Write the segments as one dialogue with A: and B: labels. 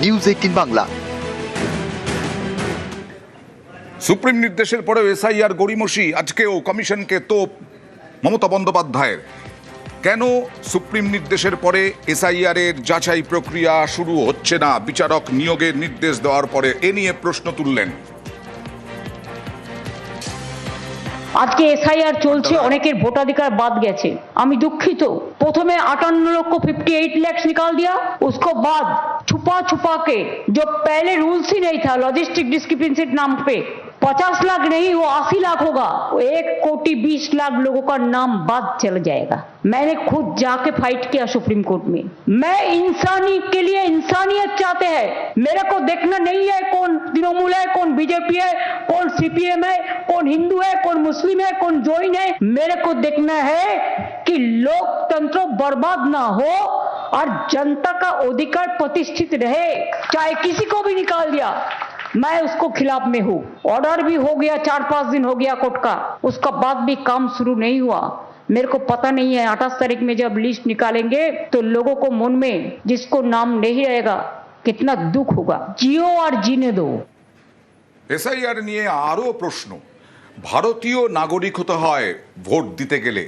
A: News 18 Bangla.
B: Supreme নির্দেশের পরেও SIR গড়িমসি, আজকেও কমিশনকে তোপ মমতা বন্দ্যোপাধ্যায়ের। কেন সুপ্রিম নির্দেশের পরে এসআইআর এর যাচাই প্রক্রিয়া শুরু হচ্ছে না? বিচারক নিয়োগের নির্দেশ দেওয়ার পরে এ নিয়ে প্রশ্ন তুললেন।
C: আজকে এসআইআর চলছে, অনেকের ভোটাধিকার বাদ গেছে। আমি দুঃখিত। প্রথমে 58 लाख निकाल दिया, उसको बाद छुपा छुपा के, जो पहले रूल्स ही नहीं था लॉजिस्टिक डिस्क्रिपेंसी नाम पे 50 लाख नहीं, वो 80 लाख होगा। 1,20,00,000 लोगों का नाम बाद चल जाएगा। मैंने खुद जाके फाइट किया सुप्रीम कोर्ट में। मैं इंसानी के लिए इंसानियत चाहते हैं। मेरे को देखना नहीं है कौन तृणमूल है, कौन बीजेपी है, कौन सीपीएम है, कौन हिंदू है, कौन मुस्लिम है, कौन जैन है। मेरे को देखना है कि लोकतंत्र बर्बाद ना हो और जनता का अधिकार प्रतिष्ठित रहे। चाहे किसी को भी निकाल दिया, मैं उसको खिलाफ में हूँ। ऑर्डर भी हो गया, 4-5 दिन हो गया कोर्ट का, उसका बाद भी काम शुरू नहीं हुआ। मेरे को पता नहीं है 28 तारीख में जब लिस्ट निकालेंगे तो लोगों को मन में जिसको नाम नहीं रहेगा कितना दुख होगा। जियो और जीने दो।
B: এসআইআর নিয়ে আরও প্রশ্ন। ভারতীয় নাগরিক হতে হয় ভোট দিতে গেলে।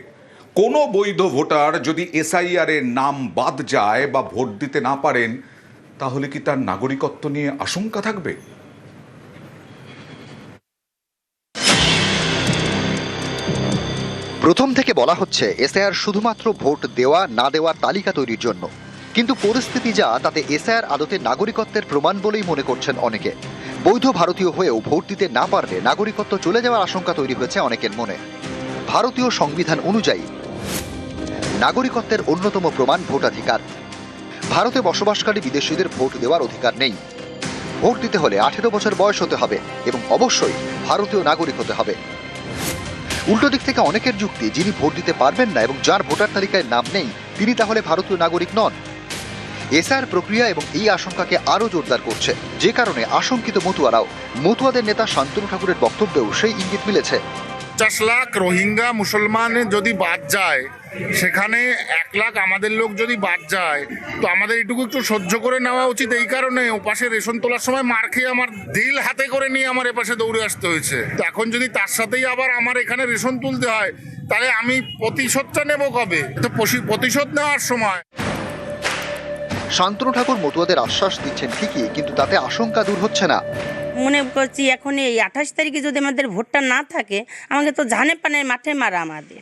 B: কোনো বৈধ ভোটার যদি এসআইআর এর নাম বাদ যায় বা ভোট দিতে না পারেন, তাহলে কি তার নাগরিকত্ব নিয়ে আশঙ্কা থাকবে?
A: প্রথম থেকে বলা হচ্ছে এসআইআর শুধুমাত্র ভোট দেওয়া না দেওয়ার তালিকা তৈরির জন্য, কিন্তু পরিস্থিতি যা তাতে এসআইআর আদতে নাগরিকত্বের প্রমাণ বলেই মনে করছেন অনেকে। বৈধ ভারতীয় হয়েও ভোট দিতে না পারলে নাগরিকত্ব চলে যাওয়ার আশঙ্কা তৈরি হয়েছে অনেকের মনে। ভারতীয় সংবিধান অনুযায়ী নাগরিকত্বের অন্যতম প্রমাণ ভোটাধিকার। ভারতে বসবাসকারী বিদেশিদের ভোট দেওয়ার অধিকার নেই। ভোট দিতে হলে 18 বছর বয়স হতে হবে এবং অবশ্যই ভারতীয় নাগরিক হতে হবে। উল্টো দিক থেকে অনেকের যুক্তি, যিনি ভোট দিতে পারবেন না এবং যার ভোটার তালিকায় নাম নেই তিনি তাহলে ভারতীয় নাগরিক নন। এসআইআর প্রক্রিয়া এবং এই আশঙ্কাকে আরো জোরদার করছে, যে কারণে আশঙ্কিত মতুয়াদের নেতা শান্তনু ঠাকুরের বক্তব্যেও সেই ইঙ্গিত মিলেছে।
D: 50 লাখ রোহিঙ্গা মুসলমান যদি বাদ যায়, সেখানে 1 লাখ আমাদের লোক যদি বাদ যায়, তো আমাদের এটুকু একটু সহ্য করে নেওয়া উচিত। এই কারণে ওপাশে রেশন তোলার সময় মার খেয়ে আমার দিল হাতে করে নিয়ে আমার এপাশে দৌড়ে আসতে হয়েছে। তো এখন যদি তার সাথেই আবার আমার এখানে রেশন তুলতে হয়, তাহলে আমি প্রতিশোধটা নেব কবে? তো প্রতিশোধ নেওয়ার সময়।
A: শান্তনু ঠাকুর মতুয়াদের আশ্বাস দিচ্ছেন ঠিকই, কিন্তু তাতে আশঙ্কা দূর হচ্ছে না।
E: মনে করছি এখন এই 28 তারিখে যদি আমাদের ভোটটা না থাকে, আমাকে তো ঝানে পানে মাঠে মারা আমাদের।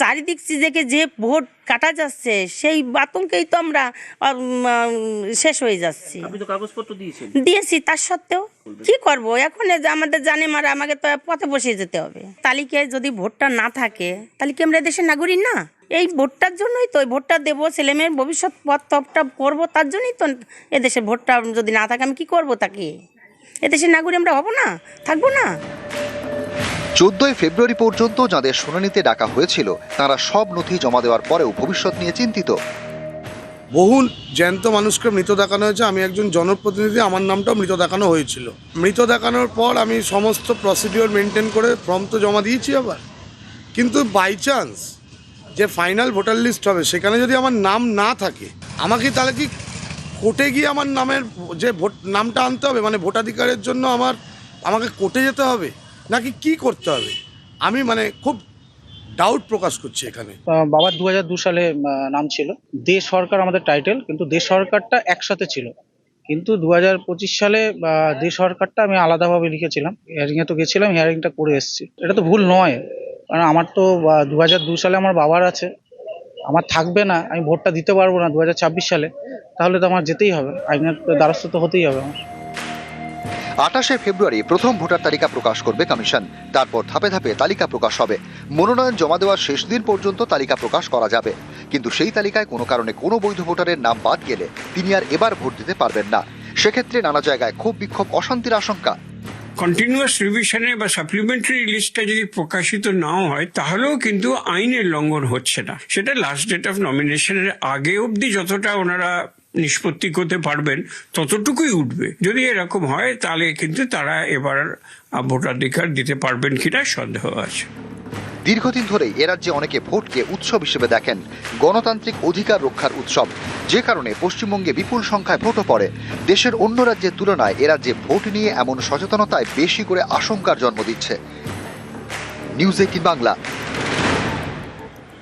E: চারিদিক থেকে যে ভোট কাটা যাচ্ছে সেই আতঙ্কেই তো আমরা শেষ হয়ে যাচ্ছি।
F: আপনি তো কাগজপত্র
E: দিয়েছি, তার সত্ত্বেও কি করব? এখন আমাদের জানে মারা, আমাকে তো পথে বসিয়ে যেতে হবে। তালিকায় যদি ভোটটা না থাকে, তাহলে কি আমরা দেশের নাগরিক না? এই ভোটটার জন্যই তো, ভোটটা দেবো, ছেলেমেয়ের ভবিষ্যৎ পথটা করবো, তার জন্যই তো এদেশের ভোটটা যদি না থাকে আমি কি করব? তাকে এদেশের নাগরিক আমরা হব না, থাকবো না।
A: 14 ফেব্রুয়ারি পর্যন্ত যাদের শুনানিতে ডাকা হয়েছিল তারা সব নথি জমা দেওয়ার পরেও ভবিষ্যৎ নিয়ে চিন্তিত।
G: বহু জ্যান্ত মানুষকে মৃত দেখানো হয়েছে। আমি একজন জনপ্রতিনিধি, আমার নামটাও মৃত দেখানো হয়েছিল। মৃত দেখানোর পর আমি সমস্ত প্রসিডিওর মেনটেন করে ফর্ম তো জমা দিয়েছি আবার, কিন্তু বাই চান্স যে ফাইনাল ভোটার লিস্ট হবে সেখানে যদি আমার নাম না থাকে, আমাকে তাহলে কি কোর্টে গিয়ে আমার নামের যে নামটা আনতে হবে, মানে ভোটাধিকারের জন্য আমাকে কোর্টে যেতে হবে নাকি কি করতে হবে? আমি খুব ডাউট প্রকাশ করছি এখানে।
F: বাবার 2002 সালে নাম ছিল, দেশ সরকার আমাদের টাইটেল, কিন্তু দেশ সরকারটা একসাথে ছিল। কিন্তু 2025 সালে দেশ সরকারটা আমি আলাদাভাবে লিখেছিলাম। হিয়ারিংয়ে তো গেছিলাম, হিয়ারিংটা করে এসেছি। এটা তো ভুল নয়, কারণ আমার তো 2002 সালে আমার বাবার আছে, আমার থাকবে না, আমি ভোটটা দিতে পারবো না 2026 সালে, তাহলে তো আমার যেতেই হবে, আইনের দ্বারস্থ তো হতেই হবে আমার।
A: 28 ফেব্রুয়ারি প্রথম ভোটার তালিকা প্রকাশ করবে কমিশন। তারপর ধাপে ধাপে তালিকা প্রকাশ হবে। মনোনয়ন জমা দেওয়ার শেষ দিন পর্যন্ত তালিকা প্রকাশ করা যাবে, কিন্তু সেই তালিকায় কোনো কারণে কোনো বৈধ ভোটারের নাম বাদ গেলে তিনি আর এবার ভোট দিতে পারবেন না। সেক্ষেত্রে নানা জায়গায় ক্ষোভ বিক্ষোভ, অশান্তির আশঙ্কা।
H: কন্টিনিউয়াস রিভিশনে বা সাপ্লিমেন্টারি লিস্টটা যদি প্রকাশিত নাও হয়, তাহলেও কিন্তু আইনের লঙ্ঘন হচ্ছে না। সেটা লাস্ট ডেট অফ নমিনেশনের আগে অবধি যতটা ওনারা নিষ্পত্তি করতে পারবেন ততটুকুই উঠবে। যদি এরকম হয় তাহলে কিন্তু তারা এবার ভোটাধিকার দিতে পারবেন কিনা সন্দেহ আছে।
A: দীর্ঘদিন ধরেই এ রাজ্যে অনেকে ভোটকে উৎসব হিসেবে দেখেন, গণতান্ত্রিক অধিকার রক্ষার উৎসব, যে কারণে পশ্চিমবঙ্গে বিপুল সংখ্যায় ভোটও পড়ে। দেশের অন্য রাজ্যের তুলনায় এ রাজ্যে ভোট নিয়ে এমন সচেতনতায় বেশি করে আশঙ্কার জন্ম দিচ্ছে। নিউজ 18 বাংলা।